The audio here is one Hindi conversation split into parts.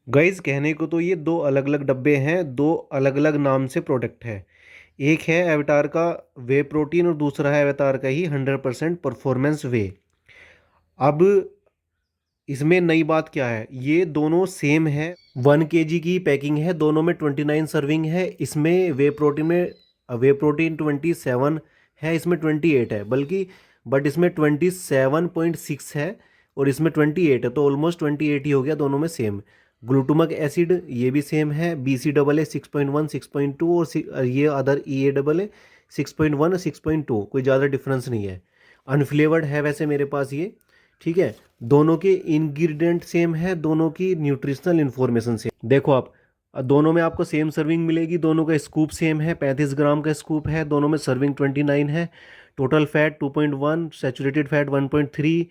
गाइज कहने को तो ये दो अलग अलग डब्बे हैं, दो अलग अलग नाम से प्रोडक्ट है। एक है एवतार का वे प्रोटीन और दूसरा है एवतार का ही 100% परफॉर्मेंस वे। अब इसमें नई बात क्या है, ये दोनों सेम है। 1 kg की पैकिंग है, दोनों में 29 सर्विंग है। इसमें वे प्रोटीन 27 है, इसमें 28 है, बल्कि बट इसमें 27.6 है और इसमें 28 है, तो ऑलमोस्ट 28 ही हो गया, दोनों में सेम। ग्लूटामिक एसिड ये भी सेम है, BCAA 6.1 6.2 और ये अदर EAA 6.1 और 6.2, कोई ज़्यादा डिफरेंस नहीं है। अनफ्लेवर्ड है वैसे मेरे पास ये, ठीक है। दोनों के इंग्रेडिएंट सेम है, दोनों की न्यूट्रिशनल इन्फॉर्मेशन सेम। देखो आप, दोनों में आपको सेम सर्विंग मिलेगी, दोनों का स्कूप सेम है, 35 ग्राम का स्कूप है, दोनों में सर्विंग 29 है। Total fat 2.1, saturated fat 1.3,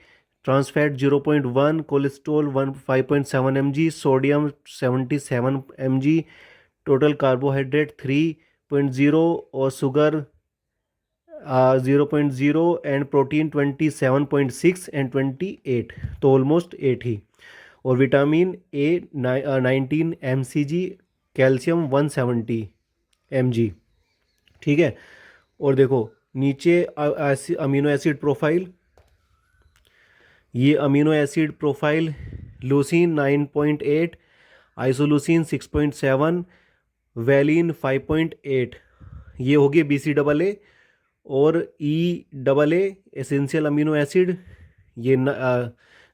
trans fat 0.1, cholesterol 5.7 mg, sodium 77 mg, total carbohydrate 3.0 और शुगर 0.0 एंड प्रोटीन 27.6 एंड 28, तो ऑलमोस्ट 8 ही। और vitamin A 19 mcg, calcium 170 mg, ठीक है। और देखो नीचे अमीनो एसिड प्रोफाइल, ये amino acid profile leucine 9.8, isoleucine 6.7, valine 5.8, ये हो गए BCAA। और EAA एसेंशियल अमीनो एसिड, ये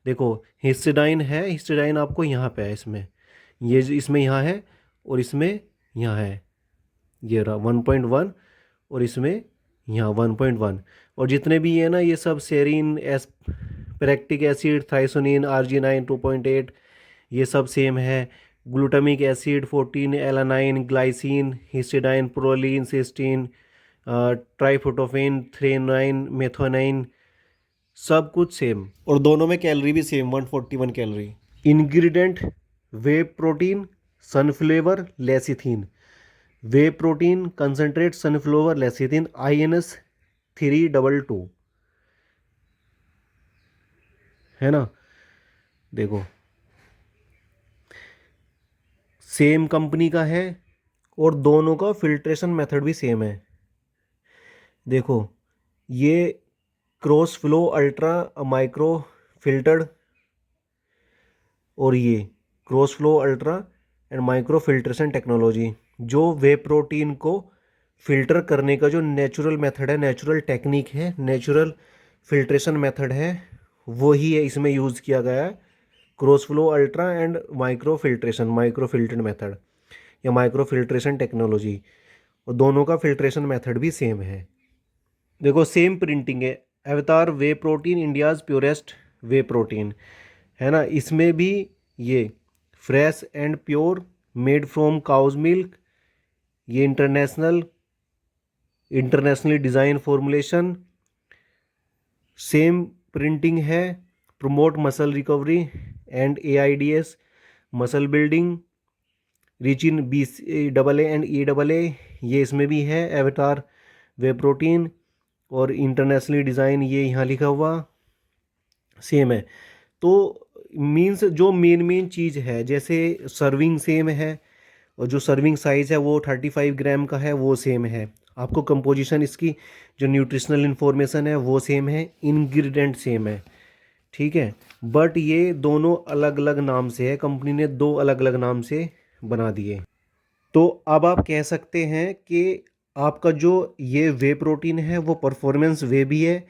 देखो हिस्टिडाइन है, हिस्टिडाइन आपको यहाँ पे है, इसमें ये इसमें यहाँ है और इसमें यहाँ है, ये रहा 1.1 और इसमें यहाँ 1.1। और जितने भी ये ना, ये सब सेरीन, पेरेक्टिक एसिड, थाइसोनिन, Arginine 2.8, ये सब सेम है। Glutamic acid 14, alanine, glycine, histidine, proline, cysteine, tryptophan, threonine, methionine, सब कुछ सेम। और दोनों में कैलोरी भी same, 141 calorie. Ingredient whey protein, sunflower, lecithin. Whey protein concentrate, sunflower lecithin, INS 322, है ना। देखो सेम कंपनी का है और दोनों का फिल्ट्रेशन मेथड भी सेम है। देखो ये cross flow ultra micro filtered, और ये cross flow ultra and micro filtration technology, जो वे प्रोटीन को फिल्टर करने का जो नेचुरल मेथड है, नेचुरल टेक्निक है, नेचुरल फिल्ट्रेशन मेथड है, वही है इसमें यूज़ किया गया है। Cross flow ultra and micro filtration, micro filtered method या माइक्रो फिल्ट्रेशन टेक्नोलॉजी, और दोनों का फिल्ट्रेशन मेथड भी सेम है। देखो सेम प्रिंटिंग है, Avvatar whey protein India's purest whey protein, है ना। इसमें भी ये fresh and pure, made from cow's milk, ये internationally design formulation, same printing है। Promote muscle recovery and AIDS muscle building, rich in BCAA and EAA, ये इसमें भी है एवतार वे प्रोटीन। और इंटरनेशनली डिज़ाइन ये यहाँ लिखा हुआ सेम है। तो मीन्स जो मेन चीज़ है, जैसे सर्विंग सेम है और जो सर्विंग साइज़ है वो 35 ग्राम का है, वो सेम है। आपको कंपोजिशन इसकी जो न्यूट्रिशनल इन्फॉर्मेशन है वो सेम है, इंग्रेडिएंट सेम है, ठीक है। बट ये दोनों अलग अलग नाम से है, कंपनी ने दो अलग अलग नाम से बना दिए। तो अब आप कह सकते हैं कि आपका जो ये वे प्रोटीन है वो परफॉर्मेंस वे भी है,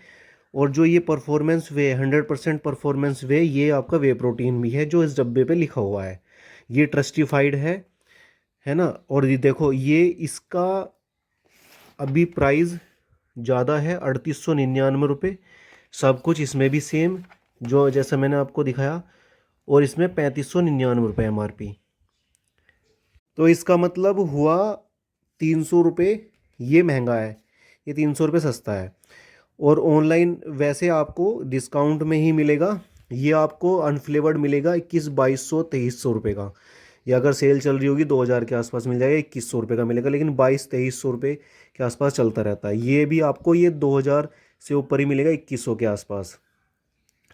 और जो ये परफॉर्मेंस वे 100% परफॉर्मेंस वे, ये आपका वे प्रोटीन भी है जो इस डब्बे पे लिखा हुआ है। ये ट्रस्टिफाइड है ना। और ये देखो ये इसका अभी प्राइस ज़्यादा है, 3899 रुपये। सब कुछ इसमें भी सेम, जो जैसा मैंने आपको दिखाया, और इसमें 3599 रुपये MRP। तो इसका मतलब हुआ 300 रुपये ये महंगा है, ये 300 रुपये सस्ता है। और ऑनलाइन वैसे आपको डिस्काउंट में ही मिलेगा, ये आपको अनफ्लेवर्ड मिलेगा 2100-2200 रुपये का। या अगर सेल चल रही होगी 2000 के आसपास मिल जाएगा, 2100 रुपये का मिलेगा, लेकिन 2200-2300 रुपये के आसपास चलता रहता है। ये भी आपको ये 2000 से ऊपर ही मिलेगा, 2100 के आसपास,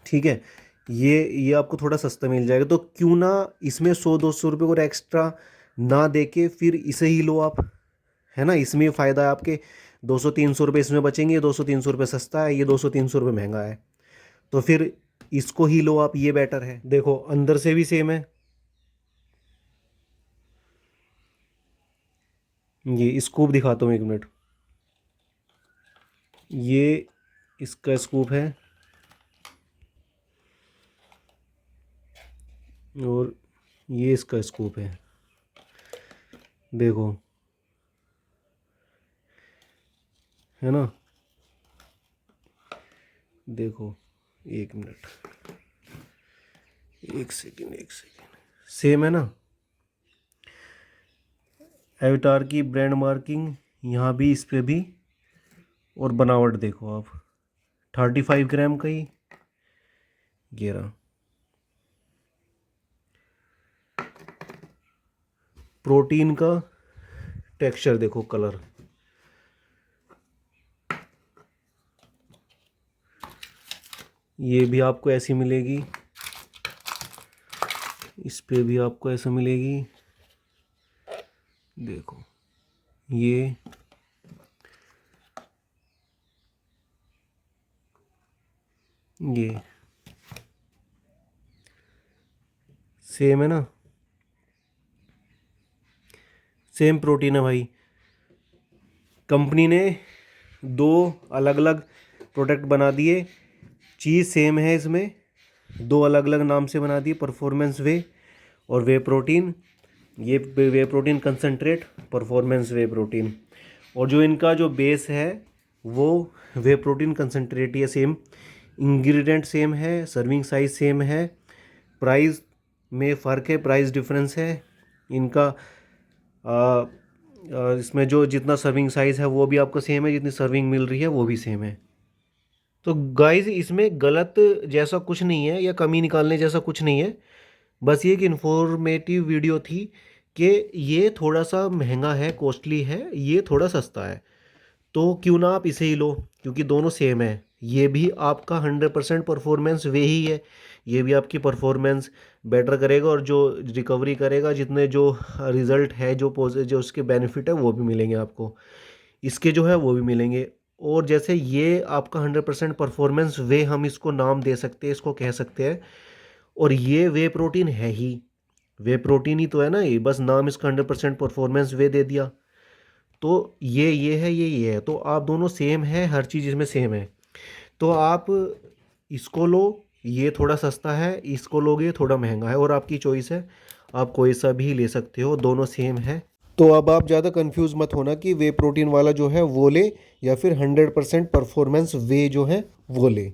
ठीक है। ये आपको थोड़ा सस्ता मिल जाएगा। तो क्यों ना इसमें 100-200 रुपये और एक्स्ट्रा ना दे के फिर इसे ही लो आप, है ना। इसमें फ़ायदा है आपके 200-300 रुपये इसमें बचेंगे। 200-300 रुपये सस्ता है, ये 200-300 रुपये महंगा है। तो फिर इसको ही लो आप, ये बेटर है। देखो अंदर से भी सेम है। ये स्कूप दिखाता हूँ, 1 मिनट। ये इसका स्कूप है और ये इसका स्कूप है। देखो, है ना। देखो 1 मिनट, 1 सेकेंड, सेम है ना। एविटार की ब्रांड मार्किंग यहाँ भी, इस पे भी। और बनावट देखो आप, 35 ग्राम का ही 11। प्रोटीन का टेक्सचर देखो, कलर। ये भी आपको ऐसी मिलेगी, इस पे भी आपको ऐसा मिलेगी। देखो ये सेम है ना, सेम प्रोटीन है भाई। कंपनी ने 2 अलग अलग प्रोडक्ट बना दिए, चीज़ सेम है इसमें, 2 अलग अलग नाम से बना दिए, परफॉर्मेंस वे और वे प्रोटीन। ये वे प्रोटीन कंसंट्रेट, परफॉर्मेंस वे प्रोटीन। और जो इनका जो बेस है वो वे प्रोटीन कंसंट्रेट ही है। सेम इंग्रेडिएंट सेम है, सर्विंग साइज सेम है, प्राइस में फ़र्क है, प्राइस डिफरेंस है इनका। इसमें जो जितना सर्विंग साइज़ है वो भी आपको सेम है, जितनी सर्विंग मिल रही है वो भी सेम है। तो गाइस इसमें गलत जैसा कुछ नहीं है या कमी निकालने जैसा कुछ नहीं है। बस ये एक इन्फॉर्मेटिव वीडियो थी कि ये थोड़ा सा महंगा है, कॉस्टली है, ये थोड़ा सस्ता है। तो क्यों ना आप इसे ही लो, क्योंकि दोनों सेम है। ये भी आपका 100% परफॉर्मेंस वे ही है, ये भी आपकी परफॉर्मेंस बेटर करेगा और जो रिकवरी करेगा, जितने जो रिज़ल्ट है, जो उसके बेनिफिट है वो भी मिलेंगे आपको, इसके जो है वो भी मिलेंगे। और जैसे ये आपका 100% परफॉर्मेंस वे, हम इसको नाम दे सकते हैं, इसको कह सकते हैं। और ये वे प्रोटीन है ही, वे प्रोटीन ही तो है ना, ये बस नाम इसका 100% परफॉर्मेंस वे दे दिया। तो ये है, ये है, तो आप दोनों सेम है, हर चीज़ इसमें सेम है। तो आप इसको लो, ये थोड़ा सस्ता है, इसको लोगे थोड़ा महंगा है, और आपकी चॉइस है, आप कोई सा भी ले सकते हो, दोनों सेम है। तो अब आप ज़्यादा कंफ्यूज मत होना कि वे प्रोटीन वाला जो है वो ले या फिर 100% परफॉर्मेंस वे जो है वो ले।